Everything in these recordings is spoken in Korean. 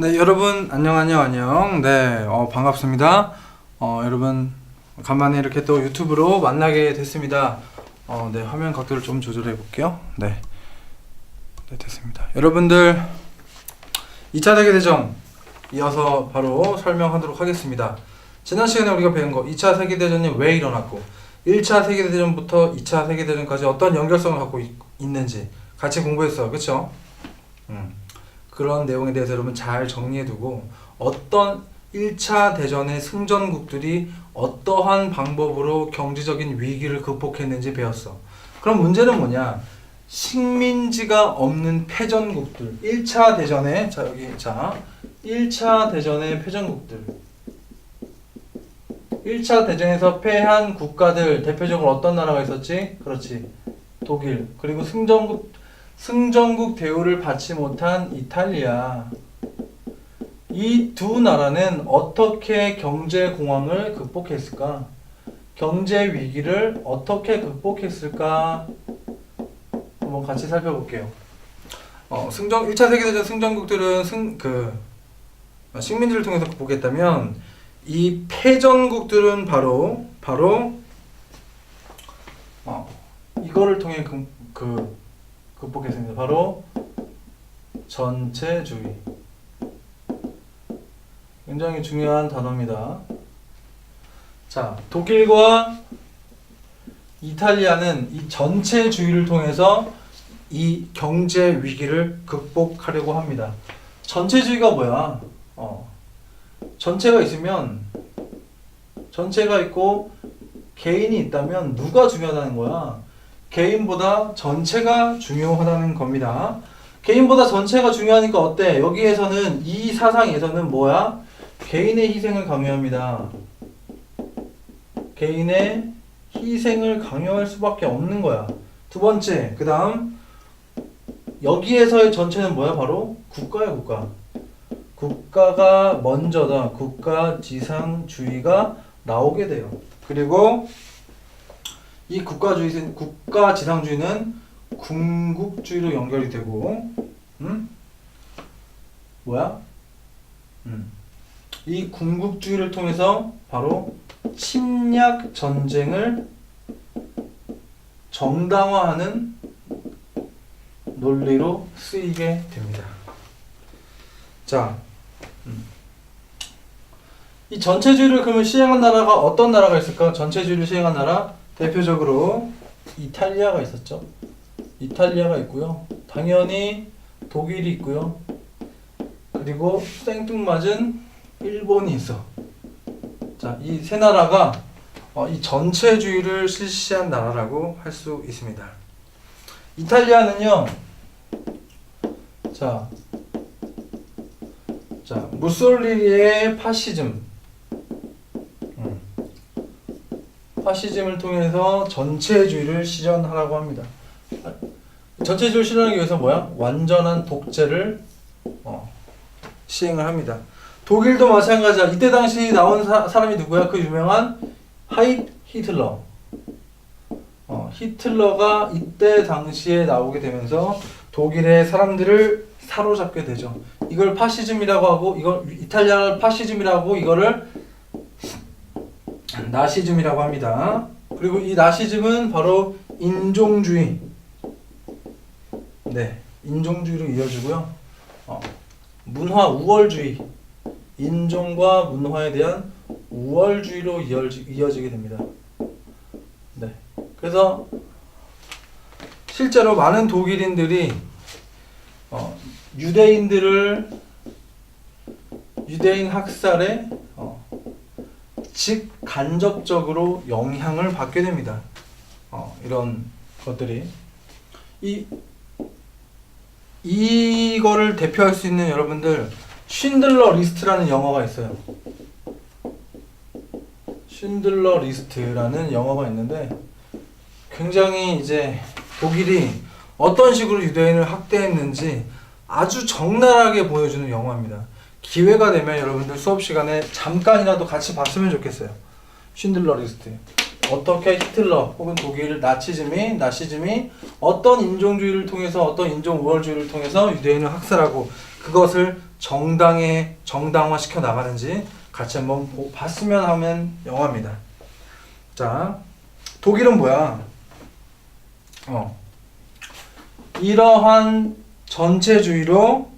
네, 여러분 안녕. 네, 반갑습니다. 여러분 간만에 이렇게 또 유튜브로 만나게 됐습니다. 네, 화면 각도를 좀 조절해 볼게요. 네, 됐습니다. 여러분들 2차 세계대전 이어서 바로 설명하도록 하겠습니다. 지난 시간에 우리가 배운 거 2차 세계대전이 왜 일어났고 1차 세계대전부터 2차 세계대전까지 어떤 연결성을 갖고 있는지 같이 공부했어요. 그쵸? 그런 내용에 대해서 여러분 잘 정리해두고 어떤 1차 대전의 승전국들이 어떠한 방법으로 경제적인 위기를 극복했는지 배웠어. 그럼 문제는 뭐냐? 식민지가 없는 패전국들 1차 대전에 1차 대전의 패전국들 1차 대전에서 패한 국가들 대표적으로 어떤 나라가 있었지? 그렇지, 독일. 그리고 승전국 대우를 받지 못한 이탈리아. 이 두 나라는 어떻게 경제 공황을 극복했을까? 경제 위기를 어떻게 극복했을까? 한번 같이 살펴볼게요. 1차 세계대전 승전국들은 식민지를 통해서 극복했다면 이 패전국들은 바로 이거를 통해 극복했습니다. 바로 전체주의. 굉장히 중요한 단어입니다. 자, 독일과 이탈리아는 이 전체주의를 통해서 이 경제 위기를 극복하려고 합니다. 전체주의가 뭐야? 전체가 있으면 전체가 있고 개인이 있다면 누가 중요하다는 거야? 개인보다 전체가 중요하다는 겁니다. 개인보다 전체가 중요하니까 어때? 여기에서는 이 사상에서는 뭐야? 개인의 희생을 강요합니다. 개인의 희생을 강요할 수밖에 없는 거야. 두 번째, 그 다음 여기에서의 전체는 뭐야? 바로 국가야, 국가. 국가가 먼저다. 국가지상주의가 나오게 돼요. 그리고 이 국가지상주의는 군국주의로 연결이 되고, 이 군국주의를 통해서 바로 침략 전쟁을 정당화하는 논리로 쓰이게 됩니다. 자, 이 전체주의를 그러면 시행한 나라가 어떤 나라가 있을까? 전체주의를 시행한 나라 대표적으로 이탈리아가 있었죠. 이탈리아가 있고요. 당연히 독일이 있고요. 그리고 생뚱맞은 일본이 있어. 자, 이 세 나라가 이 전체주의를 실시한 나라라고 할 수 있습니다. 이탈리아는요. 자, 무솔리니의 파시즘을 통해서 전체주의를 실현하라고 합니다. 전체주의를 실현하기 위해서 뭐야? 완전한 독재를 시행을 합니다. 독일도 마찬가지야. 이때 당시 나온 사람이 누구야? 그 유명한 히틀러. 히틀러가 이때 당시에 나오게 되면서 독일의 사람들을 사로잡게 되죠. 이걸 파시즘이라고 하고, 이걸 이탈리아를 파시즘이라고, 이거를 나시즘이라고 합니다. 그리고 이 나시즘은 바로 인종주의. 네, 인종주의로 이어지고요. 문화 우월주의. 인종과 문화에 대한 우월주의로 이어지게 됩니다. 네. 그래서 실제로 많은 독일인들이 유대인 학살에 직간접적으로 영향을 받게 됩니다. 이런 것들이 이거를 대표할 수 있는 여러분들 쉰들러 리스트라는 영화가 있어요. 쉰들러 리스트라는 영화가 있는데 굉장히 이제 독일이 어떤 식으로 유대인을 학대했는지 아주 적나라하게 보여주는 영화입니다. 기회가 되면 여러분들 수업 시간에 잠깐이라도 같이 봤으면 좋겠어요. 쉰들러 리스트. 어떻게 히틀러 혹은 독일 나시즘이 어떤 인종주의를 통해서 어떤 인종 우월주의를 통해서 유대인을 학살하고 그것을 정당화 시켜 나가는지 같이 한번 봤으면 하면 영화입니다. 자, 독일은 뭐야? 이러한 전체주의로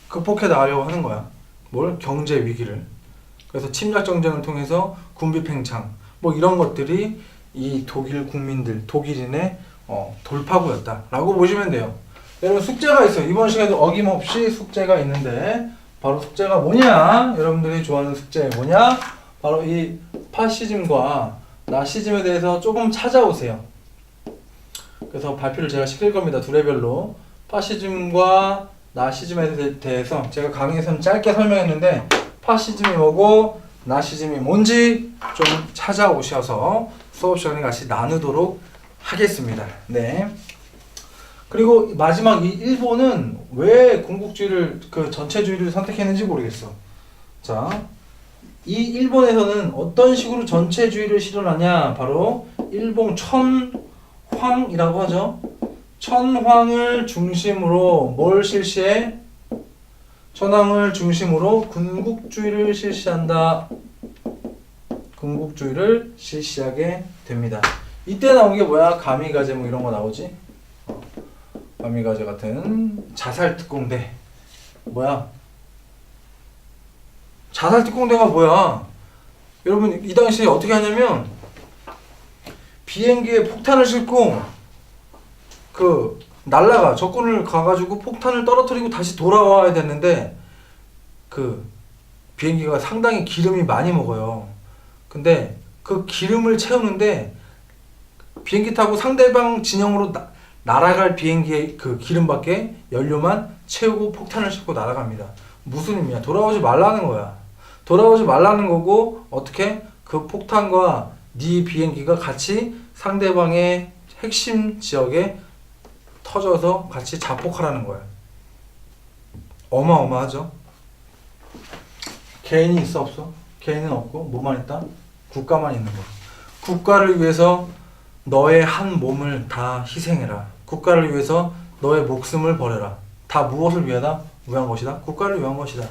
극복해 나가려고 하는 거야. 뭘? 경제 위기를. 그래서 침략 정쟁을 통해서 군비 팽창 뭐 이런 것들이 이 독일 국민들, 독일인의 돌파구였다라고 보시면 돼요. 여러분 숙제가 있어요. 이번 시간에도 어김없이 숙제가 있는데 바로 숙제가 뭐냐? 여러분들이 좋아하는 숙제 뭐냐? 바로 이 파시즘과 나시즘에 대해서 조금 찾아오세요. 그래서 발표를 제가 시킬 겁니다. 두 레벨로. 파시즘과 나시즘에 대해서 제가 강의에서는 짧게 설명했는데 파시즘이 뭐고 나시즘이 뭔지 좀 찾아오셔서 수업 시간에 같이 나누도록 하겠습니다. 네. 그리고 마지막 이 일본은 왜 군국주의를 전체주의를 선택했는지 모르겠어. 자, 이 일본에서는 어떤 식으로 전체주의를 실현하냐? 바로 일본 천황이라고 하죠. 천황을 중심으로 뭘 실시해? 천황을 중심으로 군국주의를 실시한다. 군국주의를 실시하게 됩니다. 이때 나온 게 뭐야? 가미가제 뭐 이런 거 나오지? 가미가제 같은 자살특공대. 뭐야? 자살특공대가 뭐야? 여러분 이 당시에 어떻게 하냐면 비행기에 폭탄을 싣고 날라가 적군을 가가지고 폭탄을 떨어뜨리고 다시 돌아와야 되는데 비행기가 상당히 기름이 많이 먹어요. 근데 그 기름을 채우는데 비행기 타고 상대방 진영으로 날아갈 비행기의 기름밖에 연료만 채우고 폭탄을 싣고 날아갑니다. 무슨 의미야? 돌아오지 말라는 거야. 돌아오지 말라는 거고 어떻게? 그 폭탄과 네 비행기가 같이 상대방의 핵심 지역에 터져서 같이 자폭하라는 거야. 어마어마하죠? 개인이 있어 없어? 개인은 없고 뭐만 있다? 국가만 있는 거야. 국가를 위해서 너의 한 몸을 다 희생해라. 국가를 위해서 너의 목숨을 버려라. 다 무엇을 위한 것이다? 국가를 위한 것이다.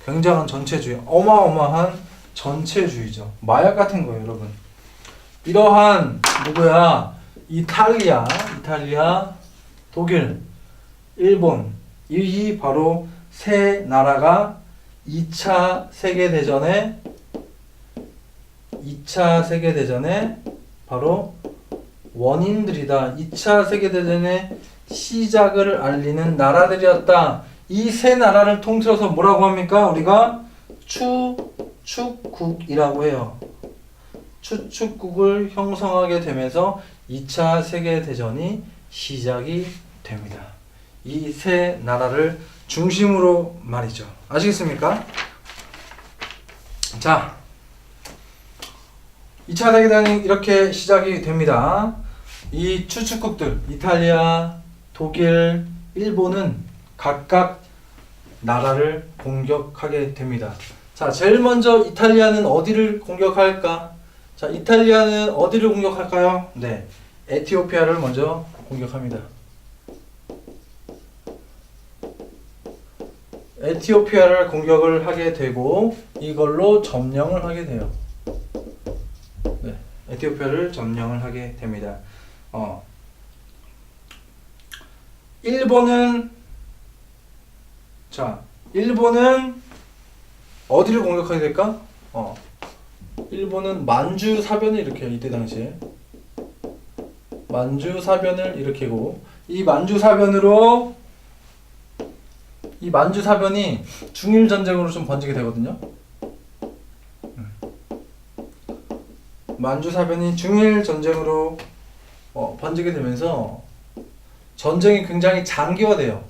굉장한 전체주의, 어마어마한 전체주의죠. 마약 같은 거예요, 여러분. 이러한 누구야? 이탈리아, 독일, 일본 이 바로 세 나라가 2차 세계대전에 바로 원인들이다. 2차 세계대전의 시작을 알리는 나라들이었다. 이 세 나라를 통틀어서 뭐라고 합니까? 우리가 추축국이라고 해요. 추축국을 형성하게 되면서 2차 세계대전이 시작이 됩니다. 이 세 나라를 중심으로 말이죠. 아시겠습니까? 자, 2차 세계대전이 이렇게 시작이 됩니다. 이 추축국들, 이탈리아, 독일, 일본은 각각 나라를 공격하게 됩니다. 자, 제일 먼저 이탈리아는 어디를 공격할까? 자, 이탈리아는 어디를 공격할까요? 네, 에티오피아를 먼저 공격합니다. 에티오피아를 공격을 하게 되고 이걸로 점령을 하게 돼요. 네, 에티오피아를 점령을 하게 됩니다. 일본은 어디를 공격하게 될까? 일본은 만주 사변을 일으켜요. 이때 당시에 만주 사변을 일으키고 이 만주 사변이 중일 전쟁으로 좀 번지게 되거든요. 만주 사변이 중일 전쟁으로 번지게 되면서 전쟁이 굉장히 장기화돼요.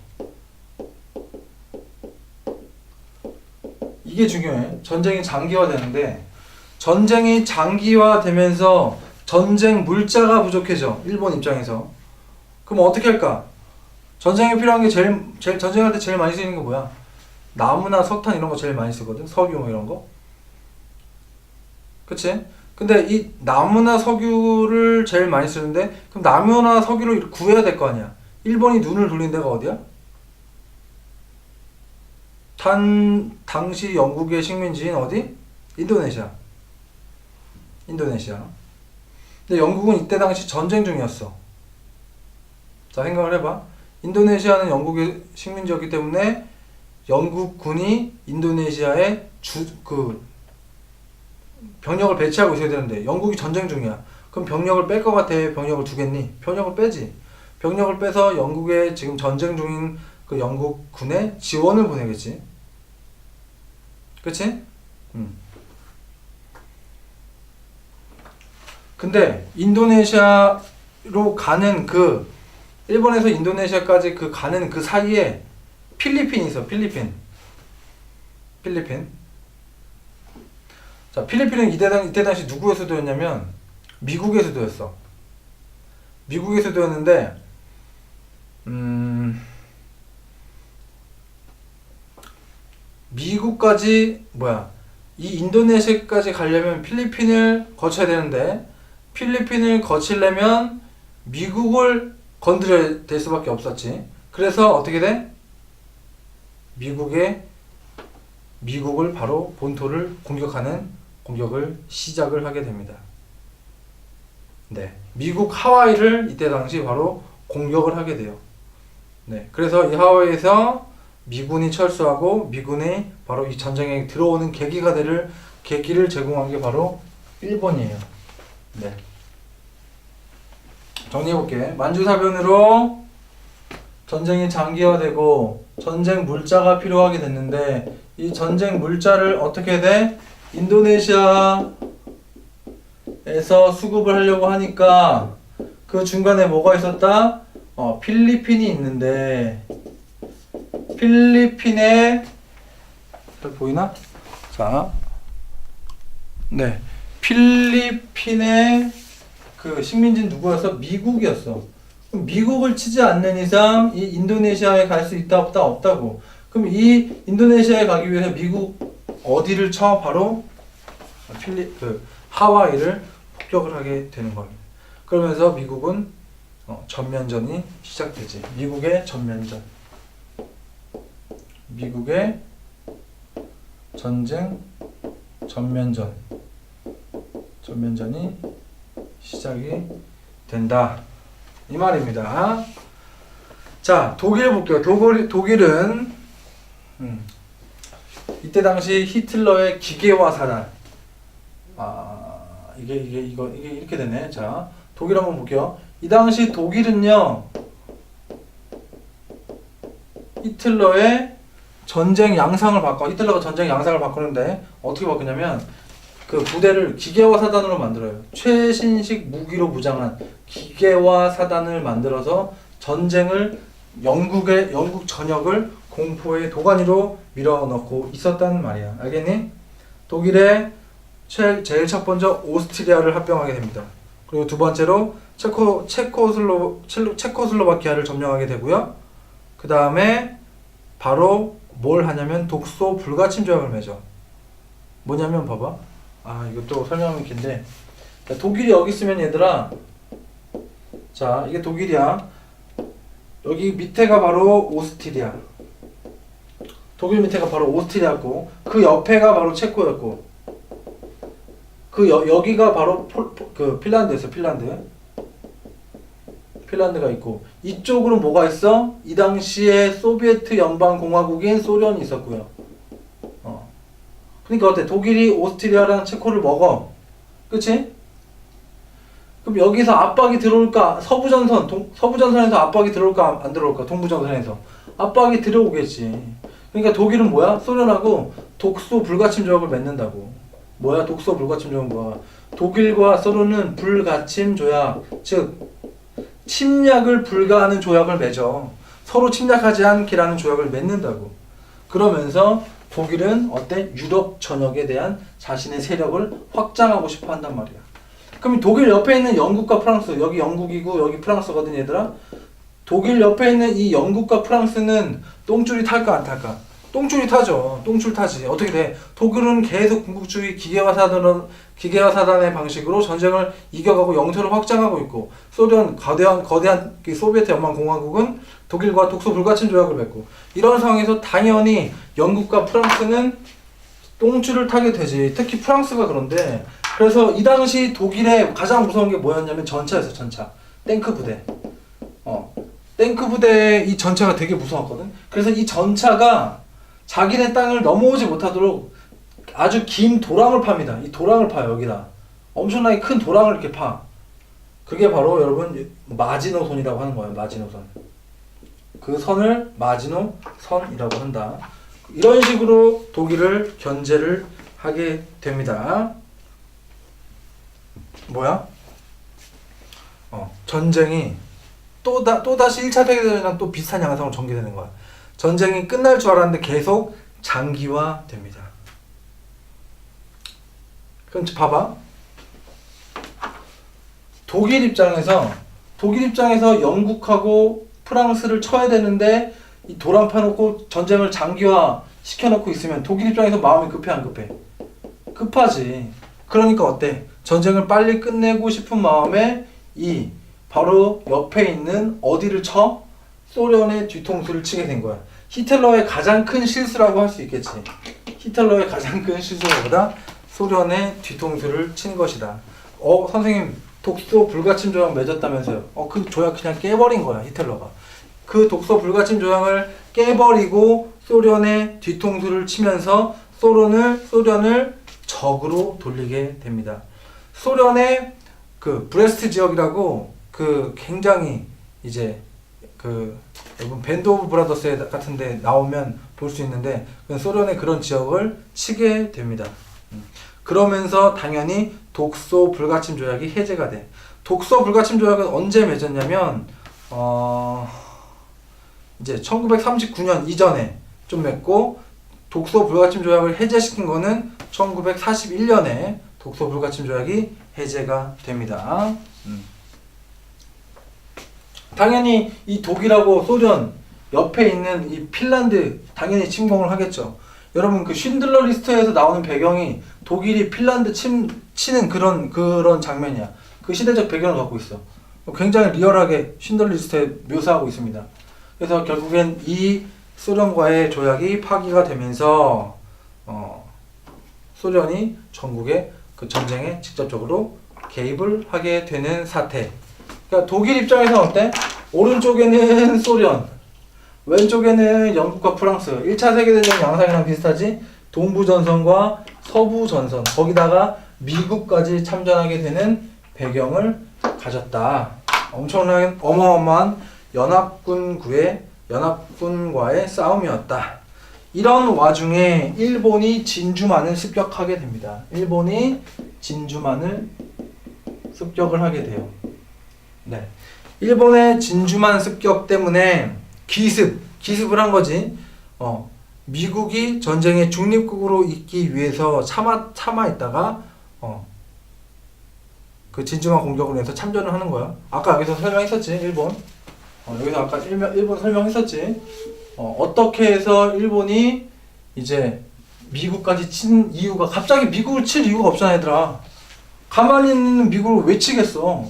이게 중요해. 전쟁이 장기화되는데 전쟁이 장기화되면서 전쟁 물자가 부족해져. 일본 입장에서. 그럼 어떻게 할까? 전쟁에 필요한 게 전쟁할 때 제일 많이 쓰이는 거 뭐야? 나무나 석탄 이런 거 제일 많이 쓰거든. 석유 뭐 이런 거. 그치? 근데 이 나무나 석유를 제일 많이 쓰는데 그럼 나무나 석유를 구해야 될 거 아니야. 일본이 눈을 돌린 데가 어디야? 당시 영국의 식민지인 어디? 인도네시아. 인도네시아. 근데 영국은 이때 당시 전쟁 중이었어. 자, 생각을 해봐. 인도네시아는 영국의 식민지였기 때문에 영국군이 인도네시아에 병력을 배치하고 있어야 되는데 영국이 전쟁 중이야. 그럼 병력을 뺄 것 같아? 병력을 두겠니? 병력을 빼지. 병력을 빼서 영국에 지금 전쟁 중인 그 영국군에 지원을 보내겠지. 그치? 근데 인도네시아로 가는 일본에서 인도네시아까지 가는 그 사이에 필리핀이 있어. 필리핀. 자, 필리핀은 이때 당시 누구의 수도였냐면 미국의 수도였어. 미국의 수도였는데 미국까지 이 인도네시아까지 가려면 필리핀을 거쳐야 되는데 필리핀을 거치려면 미국을 건드려야 될 수밖에 없었지. 그래서 어떻게 돼? 미국을 바로 본토를 공격을 시작을 하게 됩니다. 네, 미국 하와이를 이때 당시 바로 공격을 하게 돼요. 네, 그래서 이 하와이에서 미군이 철수하고 미군이 바로 이 전쟁에 들어오는 계기를 제공한 게 바로 일본이에요. 네. 정리해볼게. 만주사변으로 전쟁이 장기화되고 전쟁 물자가 필요하게 됐는데 이 전쟁 물자를 어떻게 돼? 인도네시아에서 수급을 하려고 하니까 그 중간에 뭐가 있었다? 필리핀이 있는데 필리핀에 보이나? 자, 네, 필리핀의 그 식민지는 누구였어? 미국이었어. 그럼 미국을 치지 않는 이상 이 인도네시아에 갈 수 있다 없다? 없다고. 그럼 이 인도네시아에 가기 위해서 미국 어디를 쳐? 바로 하와이를 폭격을 하게 되는 겁니다. 그러면서 미국은 전면전이 시작되지. 미국의 전면전이 시작이 된다. 이 말입니다. 자, 독일 볼게요. 독일은 이때 당시 히틀러의 기계화 사단. 이게 이렇게 되네. 자, 독일 한번 볼게요. 이 당시 독일은요, 히틀러가 전쟁 양상을 바꾸는데 어떻게 바꾸냐면 그 부대를 기계화 사단으로 만들어요. 최신식 무기로 무장한 기계화 사단을 만들어서 영국 전역을 공포의 도가니로 밀어넣고 있었단 말이야. 알겠니? 독일의 제일 첫 번째 오스트리아를 합병하게 됩니다. 그리고 두 번째로 체코슬로바키아를 점령하게 되고요. 그 다음에 바로 뭘 하냐면 독소 불가침 조약을 맺어. 뭐냐면 봐봐. 이것도 설명하면 긴데, 독일이 여기 있으면 얘들아, 자, 이게 독일이야. 여기 밑에가 바로 오스트리아. 독일 밑에가 바로 오스트리아고, 그 옆에가 바로 체코였고, 여기가 바로 핀란드였어. 핀란드가 있고, 이쪽으로 뭐가 있어? 이 당시에 소비에트 연방공화국인 소련이 있었고요. 그러니까 어때? 독일이 오스트리아랑 체코를 먹어. 그치? 그럼 여기서 압박이 들어올까? 서부전선에서 압박이 들어올까? 안 들어올까? 동부전선에서 압박이 들어오겠지. 그러니까 독일은 뭐야? 소련하고 독소 불가침 조약을 맺는다고. 뭐야? 독소 불가침 조약은 뭐야? 독일과 소련은 불가침 조약, 즉 침략을 불가하는 조약을 맺어. 서로 침략하지 않기라는 조약을 맺는다고. 그러면서 독일은 어때? 유럽 전역에 대한 자신의 세력을 확장하고 싶어 한단 말이야. 그럼 독일 옆에 있는 영국과 프랑스, 여기 영국이고 여기 프랑스거든 얘들아. 독일 옆에 있는 이 영국과 프랑스는 똥줄이 탈까 안 탈까? 똥줄이 타죠. 똥줄 타지. 어떻게 돼? 독일은 계속 군국주의 기계화 사단의 방식으로 전쟁을 이겨가고 영토를 확장하고 있고, 소련 거대한 그 소비에트 연방 공화국은 독일과 독소 불가침 조약을 맺고, 이런 상황에서 당연히 영국과 프랑스는 똥줄을 타게 되지. 특히 프랑스가 그런데, 그래서 이 당시 독일의 가장 무서운 게 뭐였냐면 전차였어. 전차. 탱크 부대. 탱크 부대의 이 전차가 되게 무서웠거든. 그래서 이 전차가 자기네 땅을 넘어오지 못하도록 아주 긴 도랑을 팝니다. 이 도랑을 파요. 여기다 엄청나게 큰 도랑을 이렇게 파. 그게 바로 여러분 마지노선이라고 하는 거예요. 마지노선. 그 선을 마지노선이라고 한다. 이런 식으로 독일을 견제를 하게 됩니다. 뭐야? 전쟁이 또다시 1차 세계대전이랑 또 비슷한 양상으로 전개되는 거야. 전쟁이 끝날 줄 알았는데 계속 장기화됩니다. 그럼 봐봐. 독일 입장에서 영국하고 프랑스를 쳐야 되는데 이 도랑 파놓고 전쟁을 장기화 시켜놓고 있으면 독일 입장에서 마음이 급해 안 급해? 급하지. 그러니까 어때? 전쟁을 빨리 끝내고 싶은 마음에 바로 옆에 있는 어디를 쳐? 소련의 뒤통수를 치게 된 거야. 히틀러의 가장 큰 실수라고 할 수 있겠지. 히틀러의 가장 큰 실수보다 소련의 뒤통수를 친 것이다. 선생님 독소 불가침 조약 맺었다면서요. 그 조약 그냥 깨버린 거야. 히틀러가. 그 독소 불가침 조약을 깨버리고 소련의 뒤통수를 치면서 소련을 적으로 돌리게 됩니다. 소련의 그 브레스트 지역이라고 굉장히 이제 여러분 밴드 오브 브라더스 같은데 나오면 볼 수 있는데 소련의 그런 지역을 치게 됩니다. 그러면서 당연히 독소 불가침 조약이 해제가 돼. 독소 불가침 조약은 언제 맺었냐면 이제 1939년 이전에 좀 맺고, 독소 불가침 조약을 해제시킨 거는 1941년에 독소 불가침 조약이 해제가 됩니다. 당연히 이 독일하고 소련 옆에 있는 이 핀란드 당연히 침공을 하겠죠. 여러분 그 쉰들러 리스트에서 나오는 배경이 독일이 핀란드 치는 그런 장면이야. 그 시대적 배경을 갖고 있어. 굉장히 리얼하게 쉰들러 리스트에 묘사하고 있습니다. 그래서 결국엔 이 소련과의 조약이 파기가 되면서 소련이 전국의 그 전쟁에 직접적으로 개입을 하게 되는 사태. 그러니까 독일 입장에서 어때? 오른쪽에는 소련, 왼쪽에는 영국과 프랑스. 1차 세계대전 양상이랑 비슷하지? 동부전선과 서부전선, 거기다가 미국까지 참전하게 되는 배경을 가졌다. 엄청나게 어마어마한 연합군과의 싸움이었다. 이런 와중에 일본이 진주만을 습격하게 됩니다. 일본이 진주만을 습격을 하게 돼요. 네. 일본의 진주만 습격 때문에 기습을 한 거지. 미국이 전쟁에 중립국으로 있기 위해서 참아 있다가 그 진주만 공격을 해서 참전을 하는 거야. 아까 여기서 설명했었지, 일본. 여기서 아까 일본 설명했었지. 어떻게 해서 일본이 이제 미국까지 친 이유가, 갑자기 미국을 칠 이유가 없잖아, 얘들아. 가만히 있는 미국을 왜 치겠어?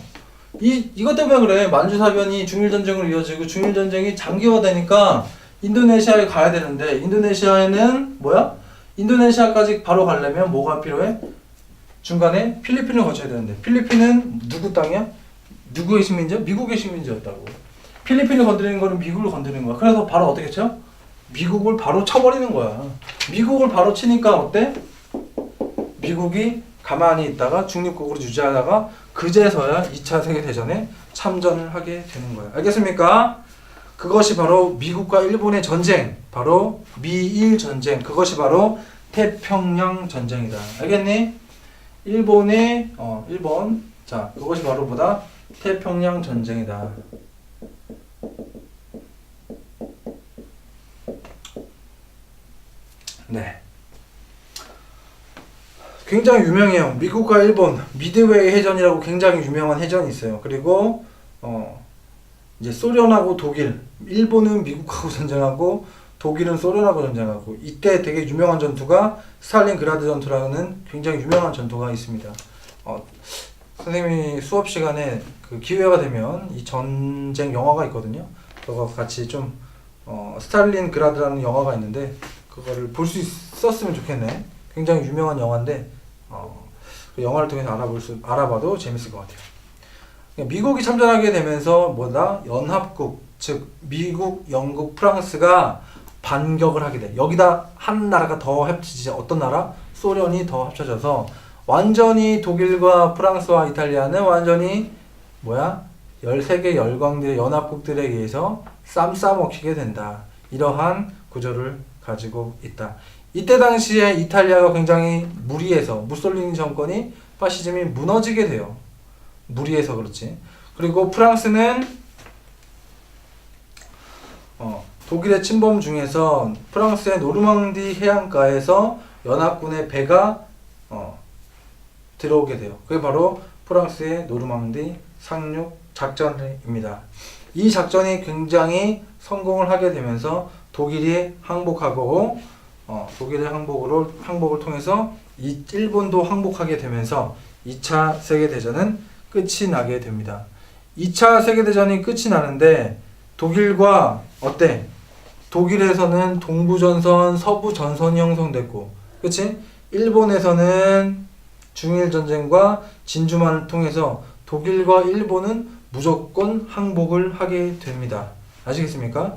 이것 때문에 그래. 만주사변이 중일전쟁으로 이어지고, 중일전쟁이 장기화되니까 인도네시아에 가야 되는데, 인도네시아에는 뭐야? 인도네시아까지 바로 가려면 뭐가 필요해? 중간에 필리핀을 거쳐야 되는데, 필리핀은 누구 땅이야? 누구의 식민지야? 미국의 식민지였다고. 필리핀을 건드리는 거는 미국을 건드리는 거야. 그래서 바로 어떻게 쳐? 미국을 바로 쳐버리는 거야. 미국을 바로 치니까 어때? 미국이 가만히 있다가 중립국으로 유지하다가 그제서야 2차 세계대전에 참전을 하게 되는 거야. 알겠습니까? 그것이 바로 미국과 일본의 전쟁, 바로 미일 전쟁, 그것이 바로 태평양 전쟁이다. 알겠니? 자, 그것이 바로 뭐다? 태평양 전쟁이다. 네. 굉장히 유명해요. 미국과 일본 미드웨이 해전이라고 굉장히 유명한 해전이 있어요. 그리고 이제 소련하고 독일, 일본은 미국하고 전쟁하고 독일은 소련하고 전쟁하고, 이때 되게 유명한 전투가 스탈린그라드 전투라는 굉장히 유명한 전투가 있습니다. 선생님이 수업 시간에 그 기회가 되면 이 전쟁 영화가 있거든요. 그거 같이 좀 스탈린그라드라는 영화가 있는데 그거를 볼 수 있었으면 좋겠네. 굉장히 유명한 영화인데 그 영화를 통해서 알아봐도 재밌을 것 같아요. 미국이 참전하게 되면서 뭐다? 연합국, 즉 미국, 영국, 프랑스가 반격을 하게 돼. 여기다 한 나라가 더 합치지. 어떤 나라? 소련이 더 합쳐져서 완전히 독일과 프랑스와 이탈리아는 완전히 뭐야? 13개 열강들의 연합국들에 의해서 쌈싸먹히게 된다. 이러한 구조를 가지고 있다. 이때 당시에 이탈리아가 굉장히 무리해서 무솔리니 정권이 파시즘이 무너지게 돼요. 무리해서 그렇지. 그리고 프랑스는 독일의 침범 중에서 프랑스의 노르망디 해안가에서 연합군의 배가 들어오게 돼요. 그게 바로 프랑스의 노르망디 상륙 작전입니다. 이 작전이 굉장히 성공을 하게 되면서 독일이 항복하고 독일의 항복을 통해서 일본도 항복하게 되면서 2차 세계대전은 끝이 나게 됩니다. 2차 세계대전이 끝이 나는데 독일과 어때? 독일에서는 동부전선, 서부전선이 형성됐고, 그치? 일본에서는 중일전쟁과 진주만을 통해서 독일과 일본은 무조건 항복을 하게 됩니다. 아시겠습니까?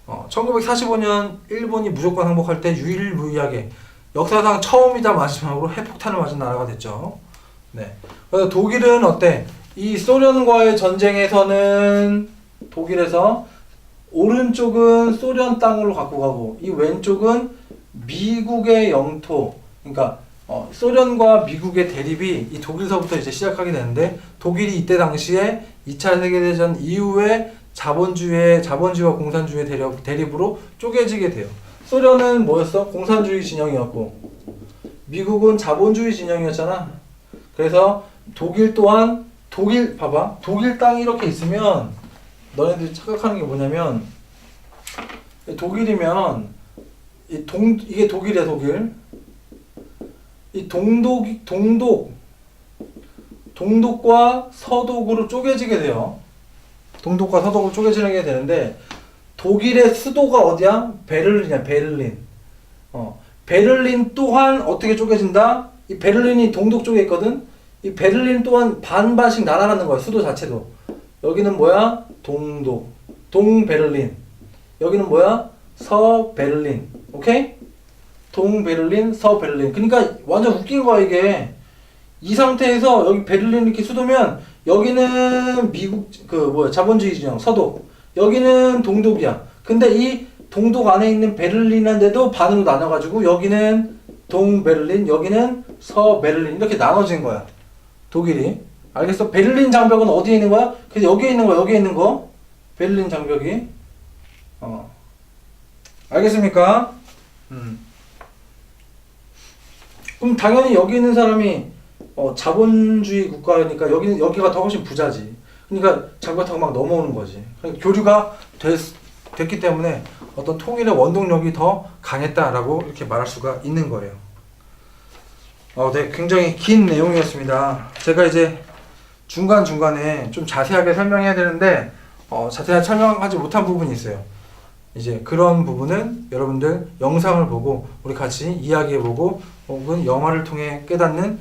1945년 일본이 무조건 항복할 때 유일무이하게 역사상 처음이자 마지막으로 핵폭탄을 맞은 나라가 됐죠. 네. 그래서 독일은 어때? 이 소련과의 전쟁에서는 독일에서 오른쪽은 소련 땅으로 갖고 가고 이 왼쪽은 미국의 영토, 그러니까 소련과 미국의 대립이 이 독일서부터 이제 시작하게 되는데, 독일이 이때 당시에 2차 세계대전 이후에 자본주의와 공산주의의 대립으로 쪼개지게 돼요. 소련은 뭐였어? 공산주의 진영이었고 미국은 자본주의 진영이었잖아. 그래서 독일 또한 봐봐. 독일 땅이 이렇게 있으면 너네들이 착각하는 게 뭐냐면, 독일이면 이게 독일이야. 독일. 이 동독과 서독으로 쪼개지게 돼요. 동독과 서독으로 쪼개지게 되는데, 독일의 수도가 어디야? 베를린이야. 베를린. 베를린 또한 어떻게 쪼개진다? 이 베를린이 동독 쪽에 있거든. 이 베를린 또한 반반씩 날아가는 거야. 수도 자체도. 여기는 뭐야? 동독, 동베를린. 여기는 뭐야? 서베를린. 오케이? 동베를린, 서베를린. 그러니까 완전 웃긴 거야 이게. 이 상태에서 여기 베를린 이렇게 수도면 여기는 미국 자본주의 진영 서독, 여기는 동독이야. 근데 이 동독 안에 있는 베를린인데도 반으로 나눠가지고 여기는 동베를린, 여기는 서베를린 이렇게 나눠진 거야. 독일이. 알겠어? 베를린 장벽은 어디에 있는 거야? 그래서 여기에 있는 거, 여기에 있는 거. 베를린 장벽이. 알겠습니까? 그럼 당연히 여기 있는 사람이 자본주의 국가니까 여기가 더 훨씬 부자지. 그러니까 장벽 타고 막 넘어오는 거지. 그러니까 교류가 됐기 때문에 어떤 통일의 원동력이 더 강했다라고 이렇게 말할 수가 있는 거예요. 네, 굉장히 긴 내용이었습니다. 제가 이제 중간중간에 좀 자세하게 설명해야 되는데 자세하게 설명하지 못한 부분이 있어요. 이제 그런 부분은 여러분들 영상을 보고 우리 같이 이야기해보고 혹은 영화를 통해 깨닫는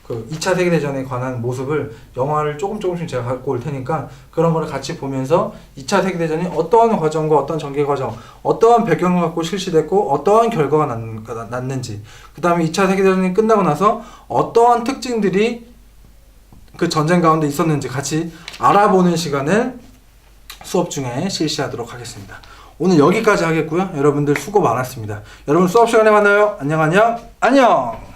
그 2차 세계대전에 관한 모습을 영화를 조금씩 제가 갖고 올 테니까 그런 거를 같이 보면서 2차 세계대전이 어떠한 과정과 어떤 전개 과정, 어떠한 배경을 갖고 실시됐고 어떠한 결과가 났는지, 그 다음에 2차 세계대전이 끝나고 나서 어떠한 특징들이 그 전쟁 가운데 있었는지 같이 알아보는 시간을 수업 중에 실시하도록 하겠습니다. 오늘 여기까지 하겠고요. 여러분들 수고 많았습니다. 여러분 수업 시간에 만나요. 안녕.